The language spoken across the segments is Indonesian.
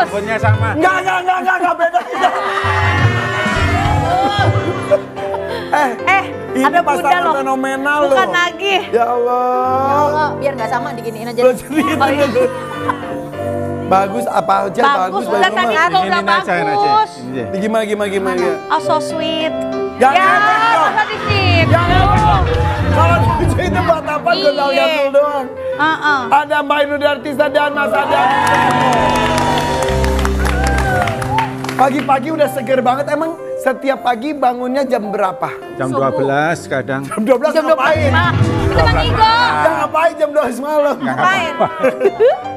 sabunnya sama. Enggak beda kita. Ini ada bunda pasangan loh. fenomenal loh. Bukan lagi. Ya Allah. Biar nggak sama diginiin aja. Bagus apa aja bagus. Udah tadi itu udah bagus. Gimana? Oh so sweet. Jangan masa di situ. Kalau di situ buat apa gatul doang. Ada Mbak Inul Daratista dan Mas Adam. Pagi-pagi udah seger banget. Emang setiap pagi bangunnya jam berapa? Jam 12 kadang. Jam 12 ngapain? Kita Bang Igo. Ya ngapain jam 12 malam? Ngapain?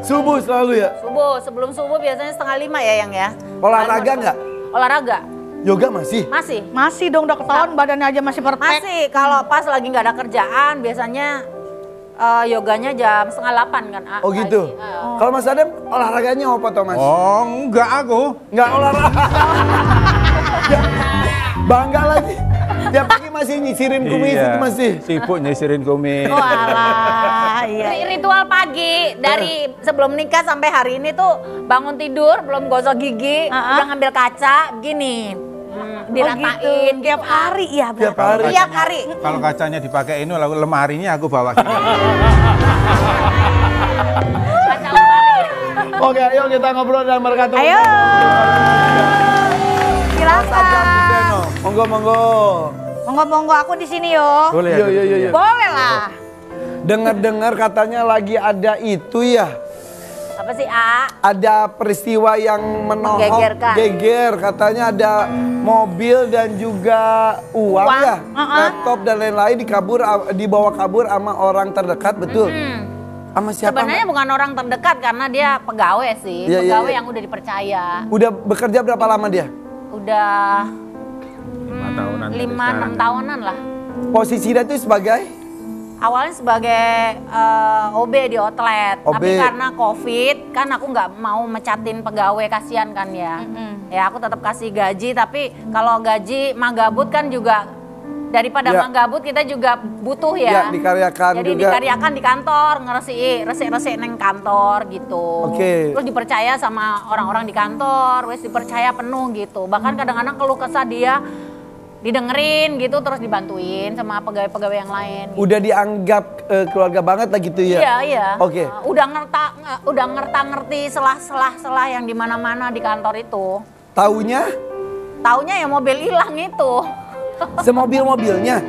Subuh selalu ya? Subuh, sebelum subuh biasanya 4:30 ya yang ya. Olahraga nggak? Olahraga. Yoga masih? Masih Dong udah ketahuan badannya aja masih perfect. Masih, kalau pas lagi nggak ada kerjaan biasanya yoganya jam 7:30 kan. Oh gitu? Kalau Mas Adam olahraganya apa toh Mas? Oh enggak aku. Nggak olahraga. Bangga lagi. Tiap pagi masih nyisirin kumis itu masih. Sibuk nyisirin kumis. Oh alah, iya. Ritual pagi dari sebelum nikah sampai hari ini tuh bangun tidur belum gosok gigi, udah ngambil kaca begini. Diratain gitu. Tiap hari ya. Tiap hari. Tiap hari. Kalau kacanya dipakai ini lalu lemarinya aku bawa sini. Kaca lemari. Oke, ayo kita ngobrol dan berkata. Ayo. Silakan. Monggo. Aku di sini yo. Boleh ya? Iya. Boleh lah. Dengar katanya lagi ada itu ya. Apa sih, A? Ada peristiwa yang menohok, Menggegerkan. geger. Katanya ada mobil dan juga uang ya. Laptop dan lain-lain dibawa kabur sama orang terdekat, betul? Sama siapa? Sebenarnya bukan orang terdekat karena dia pegawai sih. Iya, Pegawai iya. yang udah dipercaya. Udah bekerja berapa lama dia? Udah 5 tahunan. 5-6 tahunan lah. Posisi dia itu sebagai? Awalnya sebagai OB di outlet, OB. tapi karena COVID kan aku nggak mau mecatin pegawai, kasihan kan ya. Ya aku tetap kasih gaji, tapi kalau gaji manggabut kan juga daripada Ya. manggabut kita juga butuh ya. Ya, dikaryakan Jadi juga. dikaryakan di kantor, resik neng kantor gitu. Oke. Terus dipercaya sama orang-orang di kantor, wes dipercaya penuh gitu. Bahkan kadang-kadang keluh kesah dia didengerin gitu, terus dibantuin sama pegawai-pegawai yang lain. Udah dianggap keluarga banget lah gitu ya? Iya. Oke. Udah ngerti selah-selah yang di mana-mana di kantor itu. Taunya Taunya ya mobil hilang itu. semobil-mobilnya?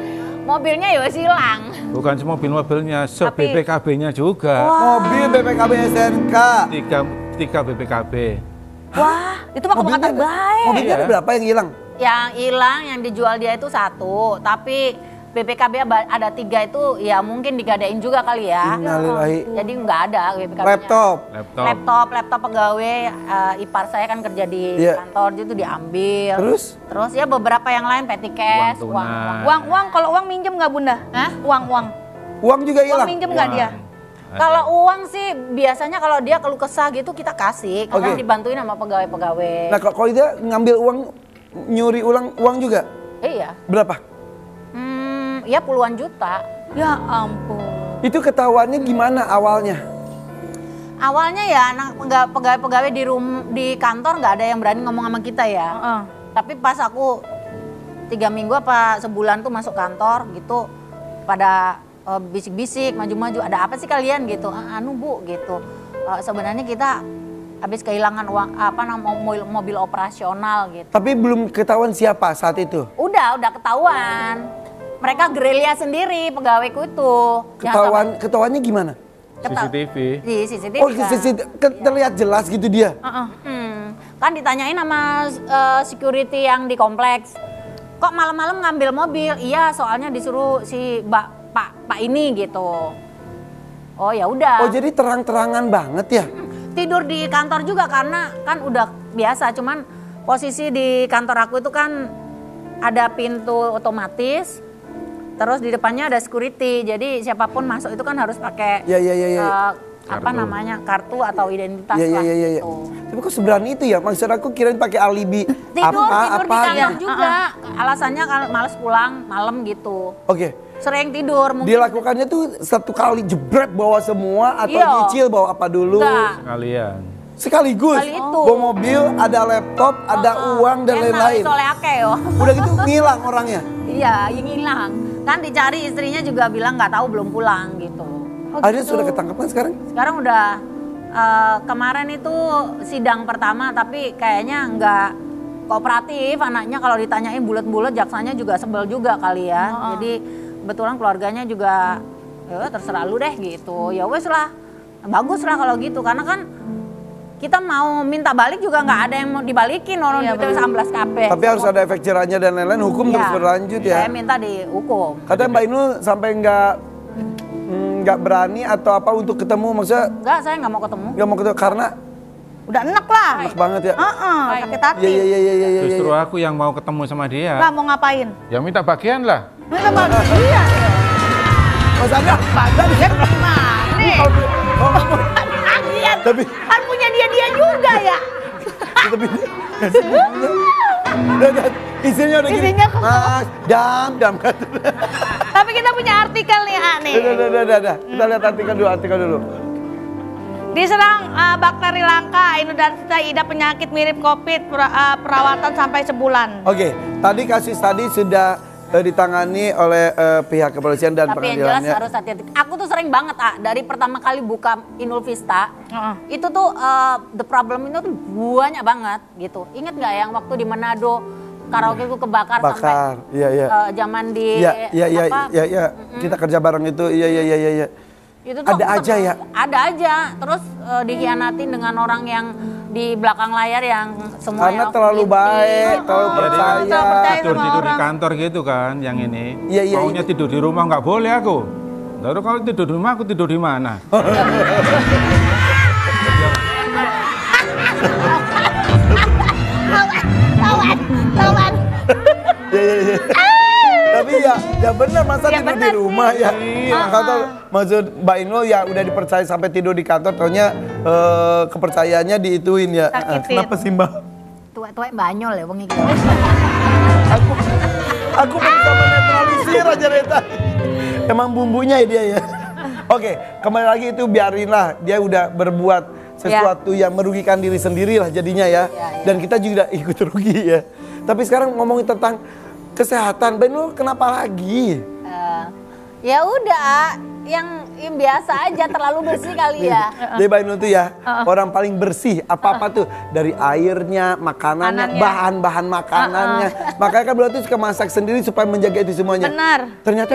Mobilnya ya wes hilang. Bukan mobil-mobilnya, Tapi- BPKB-nya juga. Mobil BPKB SNK. Tiga BPKB. Wah, itu mah kabar baik. Mobilnya ada Iya. berapa yang hilang? Yang hilang yang dijual dia itu 1, tapi BPKB ada 3 itu ya mungkin digadain juga kali ya. Innalillahi. Jadi nggak ada BPKB-nya. Laptop pegawai ipar saya kan kerja di Iya. kantor itu diambil. Terus ya beberapa yang lain petty cash, Uang uang. tunai. Uang, kalau uang minjem nggak bunda? Hah? Uang. uang juga Uang hilang? minjem nggak dia? Kalau uang sih biasanya kalau dia keluh kesah gitu kita kasih, karena Oke. dibantuin sama pegawai-pegawai. Nah kalau dia ngambil uang, nyuri uang juga? Iya. Berapa? Ya puluhan juta. Ya ampun. Itu ketahuannya gimana awalnya? Awalnya ya anak pegawai-pegawai di kantor nggak ada yang berani ngomong sama kita ya. Tapi pas aku 3 minggu apa sebulan tuh masuk kantor gitu, pada bisik-bisik, maju-maju, ada apa sih kalian gitu? Anu Bu gitu. Sebenarnya kita habis kehilangan uang mobil operasional gitu. Tapi belum ketahuan siapa saat itu? Udah ketahuan. Mereka gerilya sendiri pegawaiku itu. Ketahuannya gimana? CCTV. Di CCTV. Oh, terlihat jelas gitu dia? Kan ditanyain sama security yang di kompleks. Kok malam-malam ngambil mobil? Iya, soalnya disuruh si Pak ini gitu. Oh ya udah. Oh jadi terang-terangan banget ya? Tidur di kantor juga karena kan udah biasa. Cuman posisi di kantor aku itu kan ada pintu otomatis. Terus di depannya ada security, jadi siapapun masuk itu kan harus pakai kartu atau identitas lah. Iya. Tapi kok seberani itu ya? Maksud aku kirain pakai alibi tidur di kantor gitu. juga. Alasannya kalau males pulang malam gitu. Oke. Sering tidur mungkin. Dilakukannya tuh 1 kali jebret bawa semua atau Iya. nyicil bawa apa dulu? Enggak. Sekalian. Sekaligus. Sekali itu. Bawa mobil, ada laptop, ada uang dan lain-lain. Udah gitu ngilang orangnya. Iya, yang hilang. Kan dicari istrinya juga bilang nggak tahu belum pulang gitu. Akhirnya sudah ketangkep kan sekarang? Sekarang udah kemarin itu sidang pertama tapi kayaknya nggak kooperatif anaknya, kalau ditanyain bulat-bulat jaksanya juga sebel juga kali ya. Jadi kebetulan keluarganya juga ya terserah lu deh gitu. Ya wes lah, bagus lah kalau gitu karena kan kita mau minta balik juga nggak ada yang mau dibalikin orang duitnya 11 KP. Tapi harus ada efek jerahnya dan lain-lain, hukum terus berlanjut ya. Saya minta dihukum. Katanya Mbak Inul sampai nggak berani atau apa untuk ketemu, maksudnya? Enggak, saya nggak mau ketemu. Nggak mau ketemu karena Udah enak lah. enak banget ya. Sakit hati. Iya. Justru aku yang mau ketemu sama dia. Lah mau ngapain? Ya minta bagian lah. Minta bagian. Mas Anda, Bagian gimana? Bagian. Tapi Kan punya dia juga ya. tapi isinya udah gini. Isinya Mas, dam. Tapi kita punya artikel nih, nih. Udah. Kita lihat artikel dulu. Diserang bakteri langka, Indodansita idap penyakit mirip COVID, perawatan sampai sebulan. Oke, tadi kasus tadi sudah ditangani oleh pihak kepolisian dan Tapi yang jelas pengadilannya. harus hati-hati. Aku tuh sering banbanget dari pertama kali buka Inul Vista, itu tuh the problem itu tuh banyak banget gitu. Ingat nggak yang waktu di Manado karaoke ku kebakar sampai Iya. zaman di Iya. Kita kerja bareng itu. Iya. Itu tuh Ada aja ya? Ada aja. Terus dikhianatin dengan orang yang di belakang layar yang semua Karena terlalu baik, terlalu percaya. Tidur di kantor gitu kan, yang ini. Iya. Maunya tidur di rumah nggak boleh aku. Lalu kalau tidur di rumah, aku tidur di mana? Lawan. Iya. Tapi ya benar masa tidur di rumah ya. Kata maksud Mbak Inul ya udah dipercaya sampai tidur di kantor, taunya kepercayaannya diituin ya. Sakitin. Kenapa sih Mbak? tuwek-tuwek banyol ya wong iki. Aku berusaha menetralisir aja dari tadi. Emang bumbunya ya dia ya. Oke, kembali lagi itu biarinlah dia udah berbuat sesuatu yang merugikan diri sendiri lah jadinya ya. Dan kita juga ikut rugi ya. Tapi sekarang ngomongin tentang kesehatan, Mbak Inul kenapa lagi? Ya udah, yang biasa aja terlalu bersih kali ya. Jadi Mbak Inul tuh ya orang paling bersih apa-apa tuh dari airnya, makanannya, bahan-bahan makanannya. Makanya kan beliau tuh suka masak sendiri supaya menjaga itu semuanya. Benar. Ternyata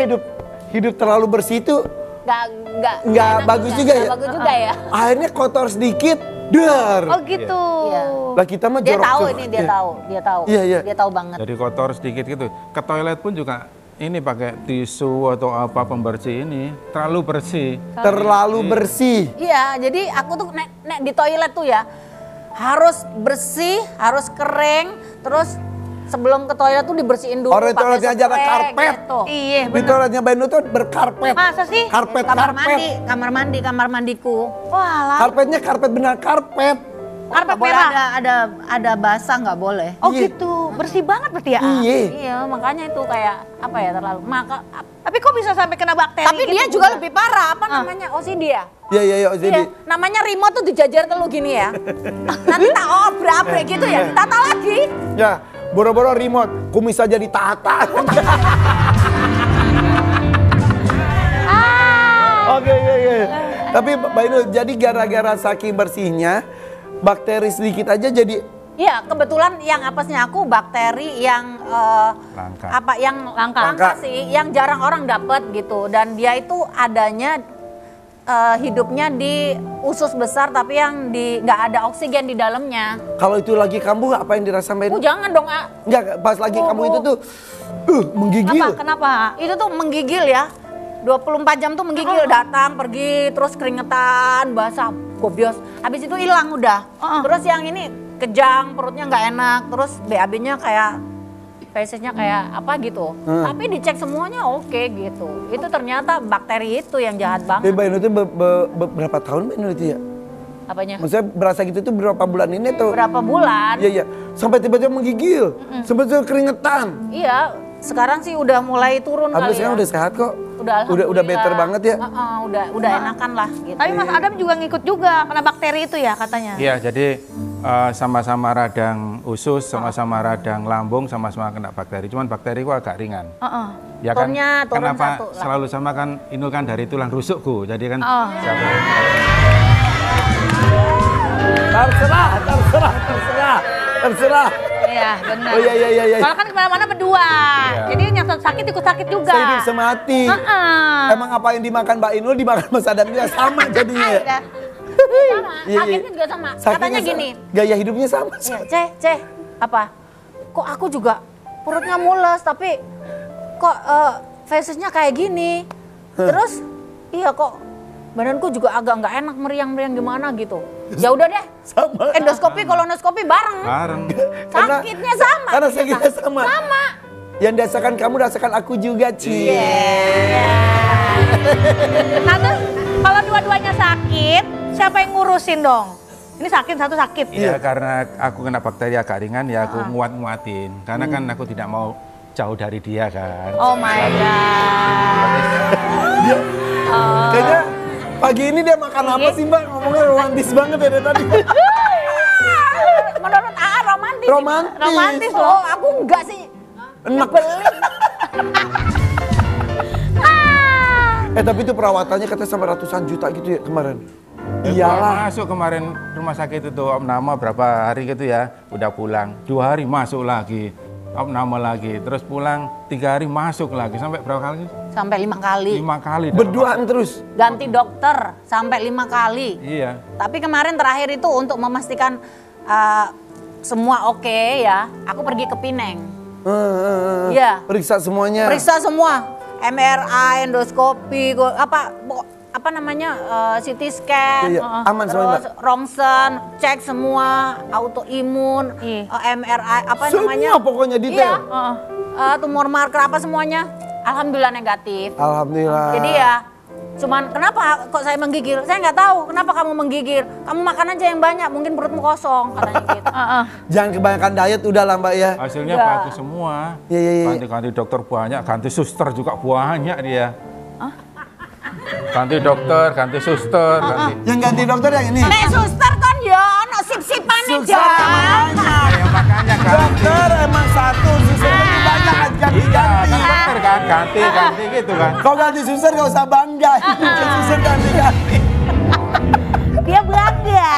hidup terlalu bersih itu Nggak bagus juga ya. Bagus juga ya. Akhirnya kotor sedikit, dar. Oh gitu. Iya. Lah kita mah Dia jorok tahu jorok. ini, dia tahu. Iya. Dia tahu banget. Jadi kotor sedikit gitu. Ke toilet pun juga ini pakai tisu atau apa pembersih ini terlalu bersih. Terlalu bersih. Iya, jadi aku tuh nek di toilet tuh ya harus bersih, harus kering, terus sebelum ke toilet tuh dibersihin dulu. Orang toiletnya aja ada spray karpet. Gitu. Iya Di benar. toiletnya Mbak Inul tuh berkarpet. Masa sih? Karpet. Kamar mandiku. Wah, Karpetnya karpet benar karpet. karpet Nggak boleh merah. ada basah nggak boleh. Oh Iya. gitu, bersih banget berarti ya. Iya. Iya, makanya itu kayak apa ya terlalu. Tapi kok bisa sampai kena bakteri? Tapi gitu, dia juga lebih parah. Apa namanya? OCD ya? Iya, jadi Iya, namanya remote tuh dijajar telu gini ya. Nanti tak obrak gitu ya, ditata lagi. ya boro-boro remote, kumis aja ditata. Oke. Tapi Mbak Inul, jadi gara-gara saking bersihnya, bakteri sedikit aja jadi Iya, kebetulan yang apesnya aku bakteri yang Langka. apa yang Langka. sih, yang jarang orang dapat gitu. Dan dia itu adanya hidupnya di usus besar tapi yang nggak ada oksigen di dalamnya. kalau itu lagi kambuh apa yang dirasa Mbak Inul? Jangan dong, A. Enggak, pas lagi kamu itu tuh menggigil. Apa? Kenapa? Itu tuh menggigil ya. 24 jam tuh menggigil, datang, pergi, terus keringetan, basah, gobios. Habis itu hilang udah. Terus yang ini kejang, perutnya nggak enak, terus BAB-nya kayak fesesnya kayak apa gitu. Tapi dicek semuanya oke gitu. Itu ternyata bakteri itu yang jahat Tapi banget. Mbak Inul itu berapa tahun Mbak Inul itu ya? Apanya? Maksudnya berasa gitu tuh berapa bulan ini tuh? Berapa bulan? Iya. Sampai tiba-tiba menggigil. Sampai tiba keringetan. Iya, sekarang sih udah mulai turun Habis kali sekarang ya. udah sehat kok. Udah better banget ya. Udah enakan lah gitu. Tapi Mas Adam juga ngikut juga kena bakteri itu ya katanya. Iya, jadi sama-sama radang usus, sama-sama radang lambung, sama-sama kena bakteri. Cuman bakteri ku agak ringan. Ya kan, Turun kenapa satu lah. selalu sama kan, Inul kan dari tulang rusukku, jadi kan Terserah. Iya benar. Oh iya. Soalnya kan kemana-mana berdua. Jadi yang satu sakit ikut sakit juga. Sehidup semati. Emang apa yang dimakan Mbak Inul dimakan Mas Adam juga sama jadinya ya. Sama, Iya. sakitnya juga sama. Sakitnya Katanya gini, gaya hidupnya sama. ya, Ceh, apa? Kok aku juga perutnya mules tapi kok fesesnya kayak gini. Terus iya kok badanku juga agak nggak enak, meriang-meriang gimana gitu. Ya udah deh. Sama. Endoskopi, kolonoskopi bareng. Sakitnya sama. Karena sakitnya sama. Sama. Yang dirasakan kamu rasakan aku juga, Ci. Nah terus kalau dua-duanya sakit, siapa yang ngurusin dong? Ini satu sakit. Iya, karena aku kena bakteri agak ringan, ya aku nguat-nguatin. Karena kan aku tidak mau jauh dari dia kan. Oh my god. Kayaknya pagi ini dia makan apa sih Mbak? Ngomongnya romantis banget ya dari tadi. Menurut AA romantis. Romantis. Oh, aku enggak sih. Enak. Tapi itu perawatannya katanya sampai ratusan juta gitu ya kemarin. Iyalah. Masuk kemarin rumah sakit itu opname berapa hari gitu ya, udah pulang. 2 hari masuk lagi, opname lagi, terus pulang 3 hari masuk lagi, sampai berapa kali? Sampai 5 kali. 5 kali. Berduaan terus. Ganti dokter sampai 5 kali. Iya. Tapi kemarin terakhir itu untuk memastikan semua oke ya, aku pergi ke Pineng. Iya. Periksa semuanya. Periksa semua, MRI, endoskopi, apa namanya, CT scan, Iya, aman semuanya, terus rongsen, cek semua, autoimun, MRI, apa namanya? Semua pokoknya detail. Iya, tumor marker apa semuanya, alhamdulillah negatif. Alhamdulillah. Jadi ya, cuman kenapa kok saya menggigil? Saya nggak tahu kenapa kamu menggigil. Kamu makan aja yang banyak, mungkin perutmu kosong katanya gitu. Jangan kebanyakan diet udah lah Mbak ya. Hasilnya Udah. bagus semua. Iya. Ganti-ganti dokter banyak, ganti suster juga banyak dia. Ganti dokter, ganti suster, ganti. Yang ganti dokter yang ini. Nek suster kan ya, ono sip-sipane Suster Jan. Ya makanya ganti. Dokter emang satu, suster lebih banyak kan ganti-ganti. Iya, bener kan, ganti gitu kan. Kau ganti suster gak usah bangga. Suster ganti-ganti. Dia bangga.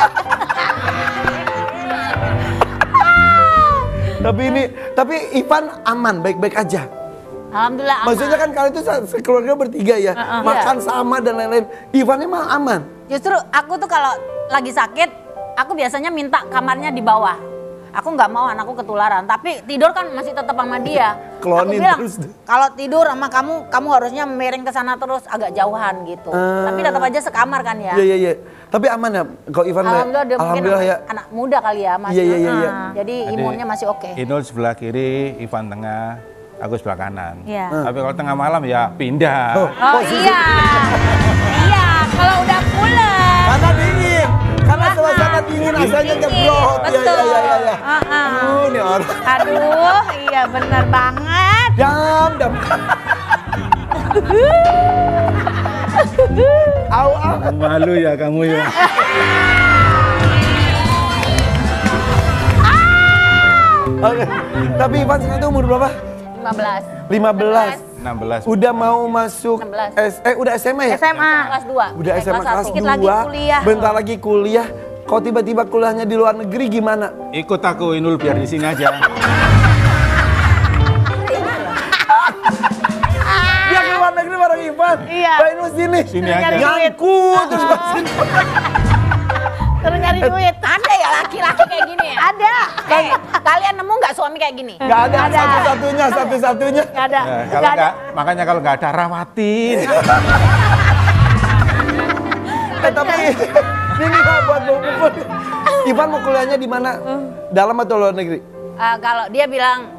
Tapi Ivan aman, baik-baik aja. Alhamdulillah aman. Maksudnya kan kalian itu sekeluarga bertiga ya, makan sama dan lain-lain. Ivan emang aman. Justru aku tuh kalau lagi sakit, aku biasanya minta kamarnya di bawah. Aku nggak mau anakku ketularan, tapi tidur kan masih tetap sama dia. Klonin Aku bilang, terus. kalau tidur sama kamu harusnya miring ke sana terus, agak jauhan gitu. Tapi tetap aja sekamar kan ya. Iya. Tapi aman ya, kalau Ivan Alhamdulillah dia mungkin ya. anak muda kali ya masih. Iya. Jadi imunnya masih oke. Inul sebelah kiri, Ivan tengah, aku sebelah kanan. Iya. Tapi kalau tengah malam ya pindah. Oh iya. Iya, kalau udah pulang. Karena dingin, karena suasana dingin asalnya nyebrot. Betul. Iya. Ini orang. Aduh, iya bener banget. Dam. Au. Malu ya kamu ya. Oke. Tapi Ivan sekarang itu umur berapa? 15. 15. 16. Udah mau masuk 16. Udah SMA ya? SMA. Kelas 2. Udah SMA kelas 2. Dikit lagi kuliah. Bentar lagi kuliah. Kok tiba-tiba kuliahnya di luar negeri gimana? Ikut aku Inul biar di sini aja. Dia ke luar negeri bareng Ivan. Iya. Mbak Inul sini. Sini aja. Nyangkut terus Mbak sini. Terus nyari duit. Ada ya laki-laki kayak gini ya? Ada. Kalian nemu nggak suami kayak gini? Gak ada, satu-satunya. Nggak ada. Ya, kalau nggak, makanya kalau nggak ada rawatin. Tapi ini Pak buat bukul. Ivan mau kuliahnya di mana? Dalam atau luar negeri? Kalau dia bilang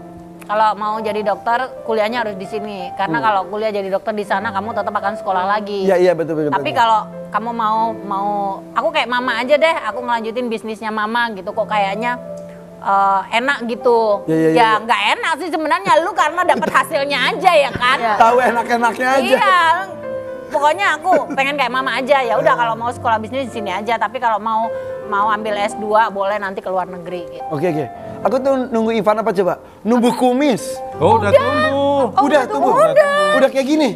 kalau mau jadi dokter kuliahnya harus di sini karena kalau kuliah jadi dokter di sana kamu tetap akan sekolah lagi. Iya betul. Tapi kalau kamu mau aku kayak mama aja deh, aku ngelanjutin bisnisnya mama gitu kok kayaknya enak gitu. Ya nggak enak sih sebenarnya, lu karena dapat hasilnya aja ya kan. Tahu enak-enaknya aja. Iya. Pokoknya aku pengen kayak mama aja, ya udah kalau mau sekolah bisnis di sini aja, tapi kalau mau ambil S2 boleh nanti ke luar negeri gitu. Oke. Aku tuh nunggu Ivan apa coba? Numbuh kumis. Oh, udah tumbuh. Udah tumbuh. Udah kayak gini.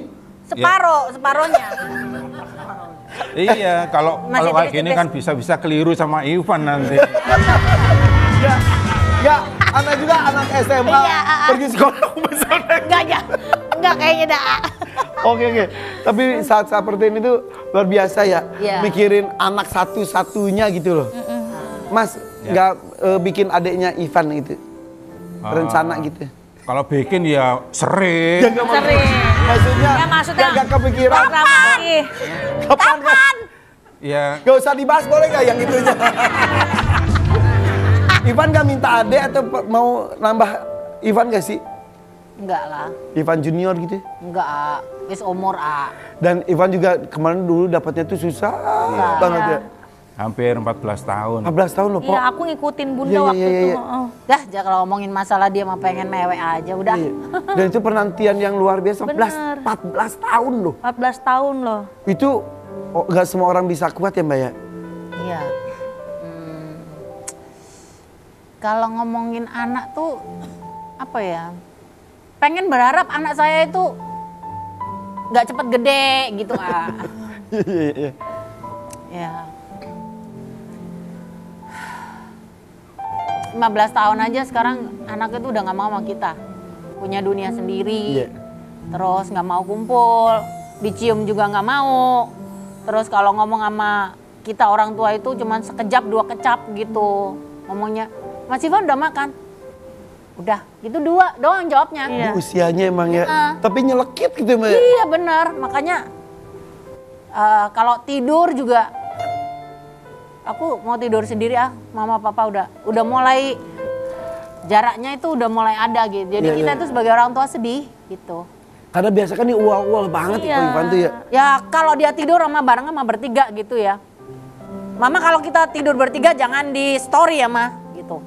Separohnya. Iya, kalau Masih kayak gini tipis-tipis. kan bisa keliru sama Ivan nanti. Ya, anak juga anak SMA Iya, pergi sekolah besar. Enggak kayaknya dah. Oke. Tapi saat seperti ini tuh luar biasa ya. Iya. Mikirin anak satu-satunya gitu loh. Mas, nggak bikin adiknya Ivan gitu? Rencana gitu? Kalau bikin ya sering. Sering. Maksudnya, Ya, maksudnya nggak kepikiran. Kapan? Ya, Gak usah dibahas boleh nggak yang itunya? Ivan nggak minta adik atau mau nambah Ivan gak sih? Enggak lah. Ivan junior gitu? Enggak, wis umur Dan Ivan juga kemarin dulu dapatnya tuh susah banget ya. hampir 14 tahun. 14 tahun loh, Pok. Iya, aku ngikutin Bunda Iya, waktu itu. iya. Dah, jangan kalau ngomongin masalah dia mah pengen mewek aja udah. Iya. Dan itu penantian yang luar biasa. Bener. 14 tahun loh. 14 tahun loh. Itu gak semua orang bisa kuat ya, Mbak ya? Iya. Kalau ngomongin anak tuh apa ya? Pengen berharap anak saya itu nggak cepet gede gitu Iya. Ya. 15 tahun aja sekarang anaknya tuh udah nggak mau sama kita. Punya dunia sendiri. Iya. Terus nggak mau kumpul, dicium juga nggak mau. Terus kalau ngomong sama kita orang tua itu cuman sekejap 2 kecap gitu. Ngomongnya, Mas Ivan udah makan? Udah, itu 2 doang jawabnya. Iya. Di usianya emang ya. Tapi nyelekit gitu, Mbak. Iya benar, makanya kalau tidur juga aku mau tidur sendiri mama papa udah mulai jaraknya itu udah mulai ada gitu. Jadi Iya, kita iya. itu sebagai orang tua sedih gitu. Karena biasa kan nih ual-ual banget Iya. ya Ivan tuh ya. Ya kalau dia tidur bareng sama bertiga gitu ya. Mama kalau kita tidur bertiga jangan di story ya Ma gitu.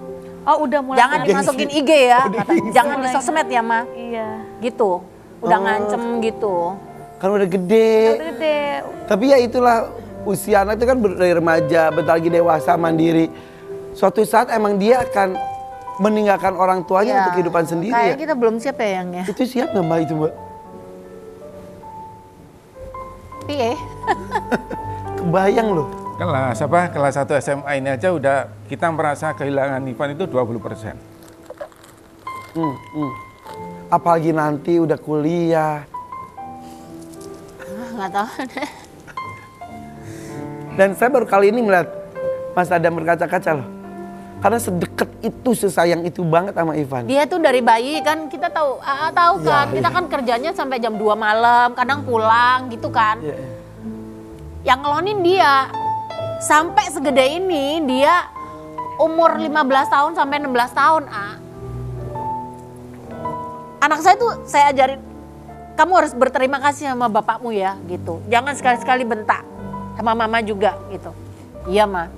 Oh, udah mulai. Jangan dimasukin IG ya, jangan di sosmed ya Ma. Iya. Gitu. Udah ngancem gitu. Kan udah gede. Gede. Tapi ya itulah usia anak itu kan dari remaja, bentar lagi dewasa, mandiri. Suatu saat emang dia akan meninggalkan orang tuanya Ya, untuk kehidupan sendiri kayak ya. kita belum siap ya yang ya. Itu siap nggak Mbak itu Mbak? Piye? Kebayang loh. Kelas 1 SMA ini aja udah kita merasa kehilangan Ivan itu 20%. Apalagi nanti udah kuliah. Nggak tahu deh. Dan saya baru kali ini melihat Mas Adam berkaca-kaca loh. Karena sedekat itu, sesayang itu banget sama Ivan. Dia tuh dari bayi kan kita tahu tahu kan. Iya, Kita iya. kan kerjanya sampai jam 2 malam, kadang pulang gitu kan. Iya, iya. Yang ngelonin dia sampai segede ini dia umur 15 tahun sampai 16 tahun. Anak saya tuh saya ajarin kamu harus berterima kasih sama bapakmu ya gitu. Jangan sekali-sekali bentak sama mama juga gitu. Iya Ma.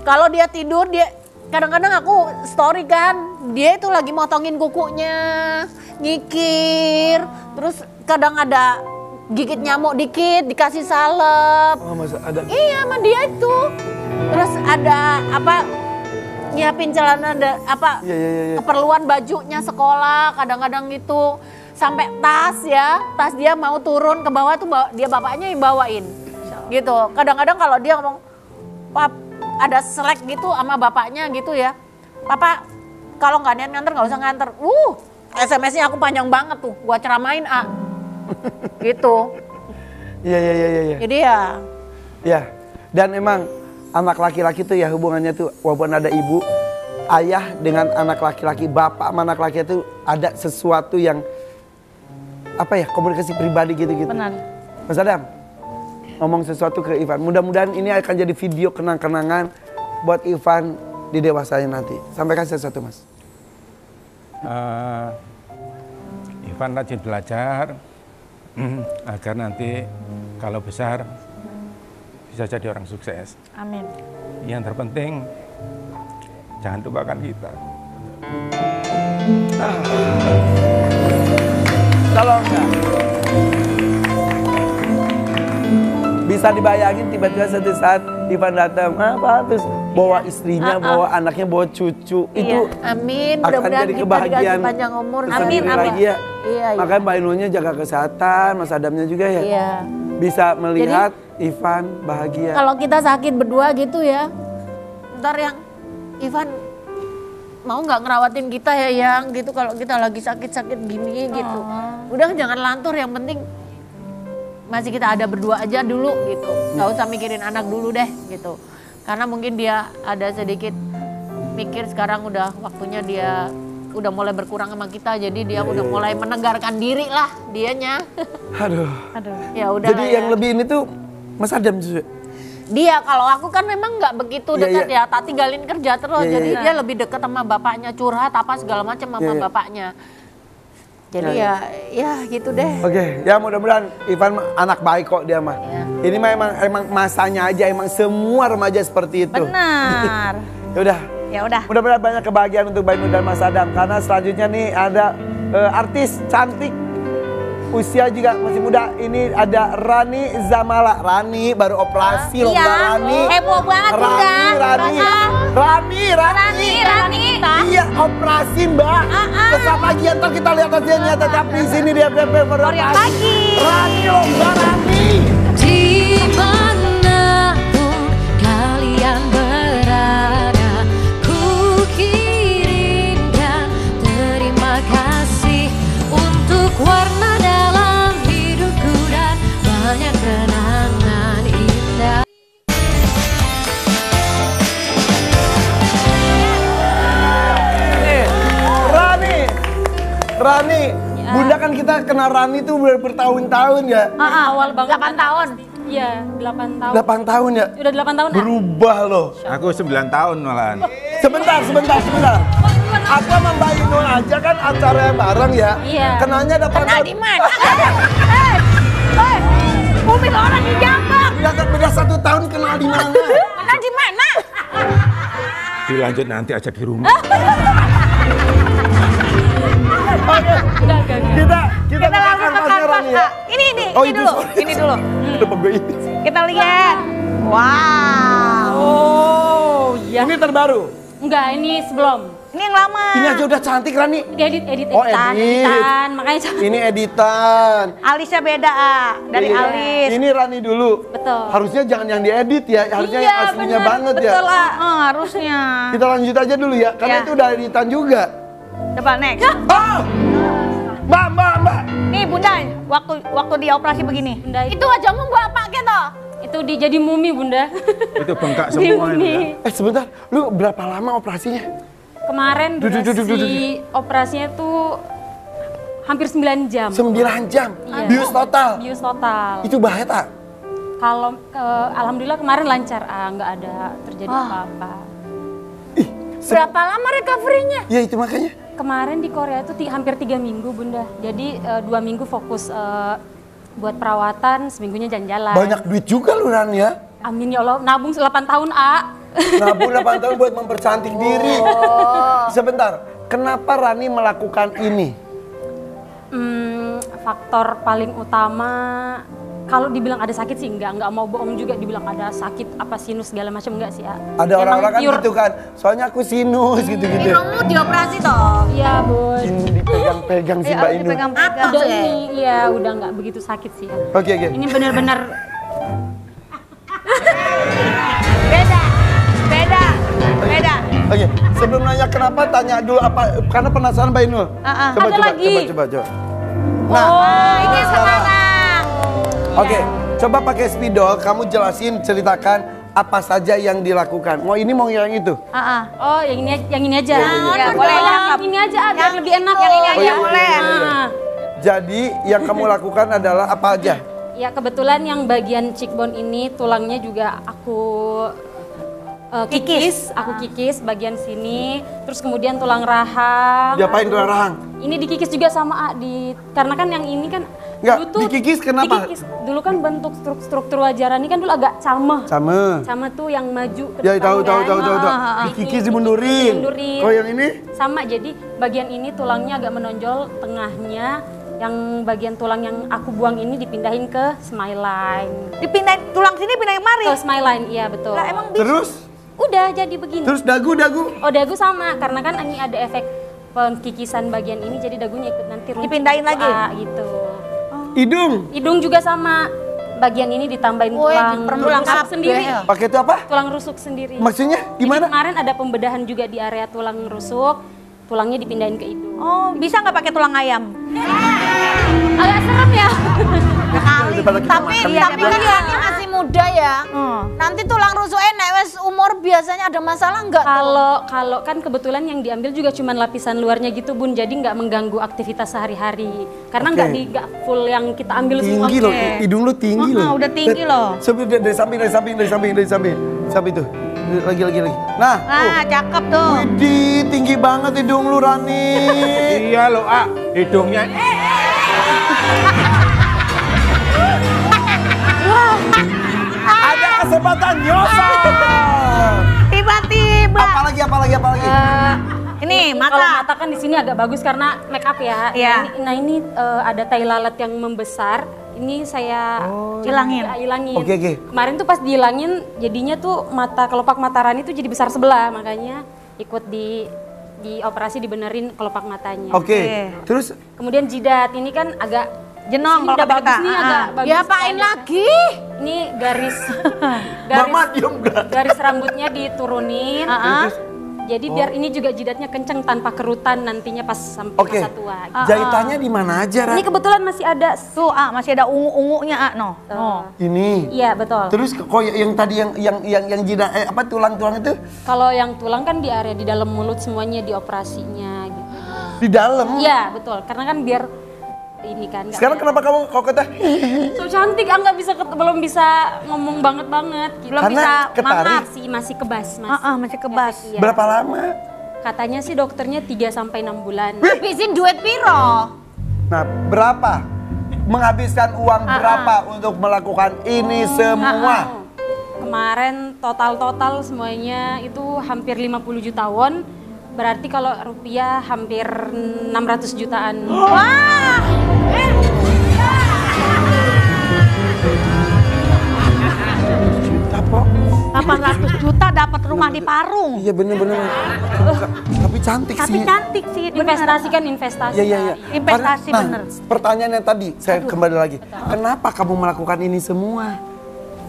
Kalau dia tidur dia kadang-kadang aku story kan dia itu lagi motongin kukunya, nyikir, terus kadang ada gigit nyamuk dikit dikasih salep. Oh, Mas ada. Iya sama dia itu. Terus ada apa nyiapin celana Iya, iya, iya. keperluan bajunya sekolah kadang-kadang gitu. Sampai tas dia mau turun ke bawah tuh dia bapaknya yang bawain. Gitu. Kadang-kadang kalau dia ngomong, "Pap, ada selek gitu sama bapaknya gitu ya. Papa kalau nggak niat nganter nggak usah nganter." SMS-nya aku panjang banget tuh. Gua ceramain gitu. Iya. Jadi ya Ya, dan emang anak laki-laki tuh ya hubungannya tuh walaupun ada ibu, ayah dengan anak laki-laki, bapak sama anak laki itu ada sesuatu yang apa ya, komunikasi pribadi gitu-gitu. Benar. Mas Adam, ngomong sesuatu ke Ivan. Mudah-mudahan ini akan jadi video kenang-kenangan buat Ivan di dewasanya nanti. Sampaikan sesuatu Mas. Ivan rajin belajar agar nanti kalau besar bisa jadi orang sukses. Amin. Yang terpenting jangan lupakan kita. Kalau enggak, bisa dibayangin tiba-tiba satu saat Ivan datang, apa terus bawa istrinya, bawa anaknya, bawa cucu, itu Amin, akan mudah-mudahan jadi kita kebahagiaan dikasih panjang umur. tersendiri Amin. lagi ya. Iya. Makanya Mbak Inulnya jaga kesehatan, Mas Adamnya juga ya. Iya. Bisa melihat Ivan bahagia. Kalau kita sakit berdua gitu ya, Ntar yang Ivan mau nggak ngerawatin kita ya yang gitu kalau kita lagi sakit-sakit gini gitu. Udah jangan lantur, yang penting masih kita ada berdua aja dulu gitu. Nggak usah mikirin anak dulu deh gitu. Karena mungkin dia ada sedikit mikir sekarang udah waktunya dia udah mulai berkurang sama kita, jadi dia udah mulai menegarkan diri lah dianya. Aduh. Ya udah. Jadi yang lebih ini tuh Mas Adam juga. Dia kalau aku kan memang nggak begitu Iya, dekat iya. ya, tak tinggalin kerja terus. Iya, Jadi iya. dia lebih dekat sama bapaknya, curhat apa segala macam sama Iya, iya. bapaknya. Jadi Iya, ya gitu deh. Oke, ya mudah-mudahan Ivan anak baik kok dia mah. Iya. Ini mah emang masanya aja, emang semua remaja seperti itu. Benar. Ya udah, Ya udah. mudah-mudahan banyak kebahagiaan untuk Mbak Inul dan Mas Adam. Karena selanjutnya nih ada artis cantik, usia juga masih muda. Ini ada Rani Zamala. Rani baru operasi loh, Iya. Mbak Rani. Heboh banget, Bunda. Rani. Iya, operasi Mbak. Sesaat lagi ntar kita lihat hasilnya. Tetap di sini dia baru Korea pagi. Rani loh, Mbak Rani. Dimanapun kalian berada, ku kirimkan terima kasih untuk warna dalam hidupku dan banyak kenangan indah. Rani, Bunda kan kita kenal Rani tuh bertahun-tahun ya. awal banget. 8 tahun. Iya, 8 tahun. 8 tahun ya. Udah 8 tahun. Berubah loh. Aku 9 tahun malahan. Sebentar. Aku sama Mbak Inul aja kan acara yang bareng ya. Iya. Kenalnya 8 tahun. Di mana? Umi orang di Jambak. Udah kan beda 1 tahun kenal di mana? Kenal di mana? Dilanjut nanti aja di rumah. Oke. Kita Kita langsung ke kanvasnya kanvas. Rani ya. Ini Oh, ini itu dulu. sorry. Ini dulu. Kenapa gue ini? Kita lihat. Wow. Oh, iya. Ini terbaru. Enggak, ini sebelum. Ini yang lama. Ini aja udah cantik Rani. Edit, Oh, editan, edit. editan. Makanya cantik. Ini editan. Alisnya beda, dari Iya. alis. Ini Rani dulu. Betul. Harusnya jangan yang diedit ya, harusnya yang aslinya bener, banget ya. betul, ah. Harusnya. Kita lanjut aja dulu ya, karena Ya. itu udah editan juga. Coba next. Oh! Mbak. Nih Bunda, waktu dia operasi begini. Bunda Itu wajahmu gua pakai toh. itu jadi mumi, Bunda. Itu bengkak Di semua ini. mumi. Sebentar, lu berapa lama operasinya? Kemarin Duduk. durasi operasinya tuh hampir 9 jam. 9 jam, Iya. bius total. Bius total. Itu bahaya tak? Kalau alhamdulillah kemarin lancar, nggak ada terjadi apa-apa. Berapa lama recovery-nya? Ya itu makanya. Kemarin di Korea itu hampir 3 minggu, Bunda. Jadi 2 minggu fokus buat perawatan, seminggunya jalan-jalan. Banyak duit juga lu Ran ya. Amin ya Allah, nabung 8 tahun, Nabung 8 tahun buat mempercantik diri. Sebentar, kenapa Rani melakukan ini? Faktor paling utama, kalau dibilang ada sakit sih nggak mau bohong juga dibilang ada sakit apa sinus segala macam enggak sih, Ada Emang orang-orang kan pure. gitu kan, soalnya aku sinus gitu-gitu. Kamu dioperasi toh? Iya, Bun. Ini dipegang-pegang si Mbak Inu. Dipegang-pegang. Udah ini, iya udah nggak begitu sakit sih ya. Oke. Ini benar-benar Beda. Oke, sebelum nanya kenapa, tanya dulu apa, karena penasaran Mbak Inul. Coba, Ada lagi. coba. Ini yang sekarang. Oke, coba pakai spidol, kamu jelasin, ceritakan apa saja yang dilakukan. Mau ini, mau yang itu? oh yang ini aja. Ya, boleh, yang ini aja biar lebih enak. Yang ini aja iya, boleh. Nah, Jadi yang kamu lakukan adalah apa aja? ya kebetulan yang bagian cheekbone ini tulangnya juga aku Kikis, aku kikis bagian sini, terus kemudian tulang rahang. Diapain tulang rahang? Ini dikikis juga sama karena kan yang ini kan Enggak, dulu tuh dikikis kenapa? Dikikis. Dulu kan bentuk struktur wajah Rani kan dulu agak camah. Sama Tuh yang maju ke Ya depan tahu. kan. Dikikis dimundurin. Oh yang ini? Sama, jadi bagian ini tulangnya agak menonjol, tengahnya yang bagian tulang yang aku buang ini dipindahin ke smile line. Dipindahin tulang sini, pindahin kemari. Ke smile line, iya betul. Lah emang bisa. Terus? Udah jadi begini. Terus dagu? Oh dagu sama, karena kan ini ada efek pengkikisan bagian ini, jadi dagunya ikut nanti runcing Dipindahin gitu, lagi? gitu. Hidung juga sama, bagian ini ditambahin tulang rusuk sendiri. pakai itu apa? Tulang rusuk sendiri. Maksudnya Jadi gimana? kemarin ada pembedahan juga di area tulang rusuk, tulangnya dipindahin ke hidung. Oh, bisa nggak pakai tulang ayam? Agak serem ya. Daripada kita Tapi makan. kan Rani masih muda ya. Nanti tulang rusuk enak wes umur biasanya ada masalah enggak tuh? Kalau kan kebetulan yang diambil juga cuma lapisan luarnya gitu Bun, jadi nggak mengganggu aktivitas sehari-hari. Karena Oke. nggak full yang kita ambil semua. Tinggi loh, hidung lu tinggi loh. Udah tinggi loh. Sampai dari samping. Sampai itu. Lagi. Nah, Nah, cakep tuh. Widih, tinggi banget hidung lu Rani. Iya loh, hidungnya. Ada kesempatan nyosor. Tiba-tiba. Apalagi. Ini Kalau mata. mata kan di sini agak bagus karena make up ya. Iya. Nah ini ada tai lalat yang membesar. Ini saya Hilangin. hilangin. Oke. Kemarin tuh pas dihilangin, jadinya tuh kelopak mata Rani tuh jadi besar sebelah, makanya ikut di operasi dibenerin kelopak matanya. Oke. Terus Kemudian jidat ini kan agak Jenong ini kalau udah kata bagus kita. nih, agak bagus. Diapain lagi? Ini garis Mama diem gak? garis rambutnya diturunin. Jadi biar ini juga jidatnya kenceng tanpa kerutan nantinya pas sampai Oke. masa tua. Jahitannya di mana aja, Ra? Ini kebetulan masih ada. Tuh, masih ada ungu-ungunya, no. Oh. Ini. Iya betul. Terus kok yang tadi yang jidat tulang-tulang itu Kalau yang tulang kan di area di dalam mulut semuanya dioperasinya gitu. di dalam. Iya betul, karena kan biar ini kan. nggak Sekarang kayak- kenapa kamu kok kata So cantik, nggak bisa belum bisa ngomong banget gitu. Belum Karena bisa ketarik. Masih kebas Masih kebas. Iya. berapa lama? Katanya sih dokternya 3 sampai 6 bulan. Habisin duit piro? Nah, berapa? Menghabiskan uang berapa untuk melakukan ini semua? Kemarin total semuanya itu hampir 50 juta won. Berarti kalau rupiah hampir 600 jutaan. Wah. Apa? 800 juta dapat rumah di Parung. Iya bener-bener. Tapi cantik Tapi sih. cantik sih, Investasi kan investasi. Iya. Investasi Karena- bener. Pertanyaan yang tadi, saya kembali lagi. Kenapa kamu melakukan ini semua?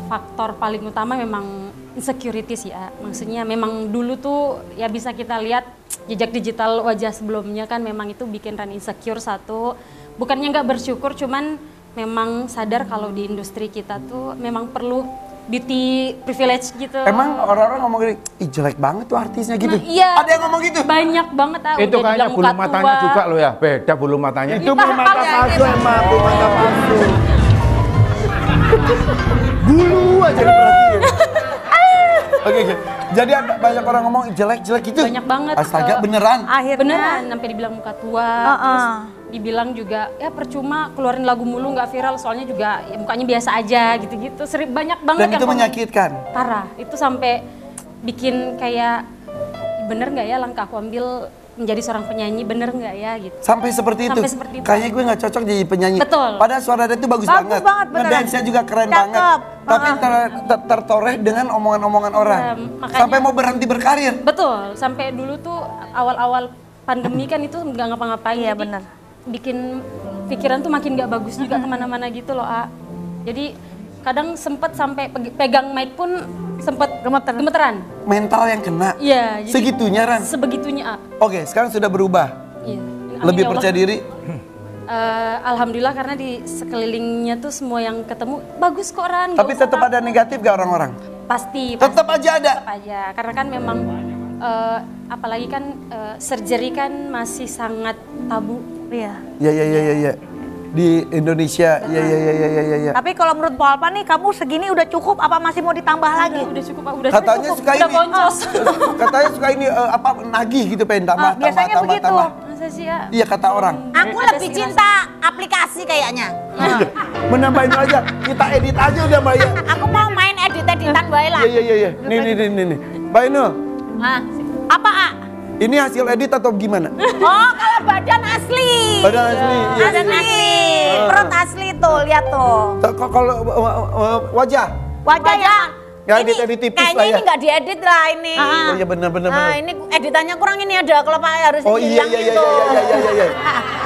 Faktor paling utama memang insecurity sih ya. Maksudnya memang dulu tuh ya bisa kita lihat jejak digital wajah sebelumnya kan memang itu bikin Rani insecure satu. Bukannya nggak bersyukur, cuman memang sadar kalau di industri kita tuh memang perlu beauty privilege gitu. Emang orang-orang ngomong gini, ih jelek banget tuh artisnya gitu. Nah, iya. Ada yang ngomong gitu? Banyak banget Itu udah kayaknya dibilang bulu muka matanya tua. juga loh ya, beda bulu matanya. Itu bulu mata palsu emang, bulu mata palsu. Bulu aja diperhatiin. Oke. Jadi ada banyak orang ngomong jelek-jelek gitu. Banyak banget. Astaga, beneran. Akhirnya. Beneran sampai dibilang muka tua. Terus dibilang juga ya percuma keluarin lagu mulu nggak viral, soalnya juga ya, mukanya biasa aja gitu-gitu. Sering banyak banget Dan yang itu komen. menyakitkan. Parah. Itu sampai bikin kayak bener nggak ya langkah aku ambil menjadi seorang penyanyi, bener nggak ya gitu. Sampai seperti itu. Sampai seperti itu. Kayaknya gue nggak cocok jadi penyanyi. Betul. Padahal suara dia itu bagus Bagus banget. banget, beneran. Ngedance-nya juga keren Cakep. banget. Tapi tertoreh dengan omongan-omongan orang. makanya- Sampai mau berhenti berkarir. Betul. Sampai dulu tuh awal-awal pandemi kan itu nggak ngapa-ngapain. Iya, Jadi bener. bikin pikiran tuh makin nggak bagus juga kemana-mana gitu loh, A. Jadi kadang sempet sampai pegang mic pun sempet gemeteran. Mental yang kena. Iya. jadi Segitunya, Ran. Sebegitunya, A. Oke, sekarang sudah berubah. Iya. Amin Lebih ya Allah. percaya diri. Alhamdulillah karena di sekelilingnya tuh semua yang ketemu bagus kok Ran. nggak Tapi usah tetap takut. ada negatif gak orang-orang? Pasti. Tetap aja ada. Tetap aja. Karena kan memang apalagi kan surgery kan masih sangat tabu. Iya. Iya. di Indonesia. Iya. Tapi kalau menurut Po Alpa nih, kamu segini udah cukup apa masih mau ditambah lagi? Udah cukup, Pak. Udah Katanya cukup. suka Udah ini. boncos. Katanya suka ini nagih gitu, pengen tambah. Biasanya begitu. Masa sih ya? Iya kata orang. Aku lebih cinta aplikasi kayaknya. Menambahin aja, kita edit aja udah Mbak ya. Aku mau main edit-editan bae lah. Iya. Nih. Mbak Inul, Hah? Apa, A? ini hasil edit atau gimana? Oh, kalau badan asli. Badan asli. Iya. Badan asli. Perut asli tuh, lihat tuh. Kalau wajah? Wajah Ya, edit tipis kayaknya lah ya. ini nggak diedit lah ini. Oh iya benar. Nah, ini editannya kurang ini ada kalau Pak harus Oh iya. gitu.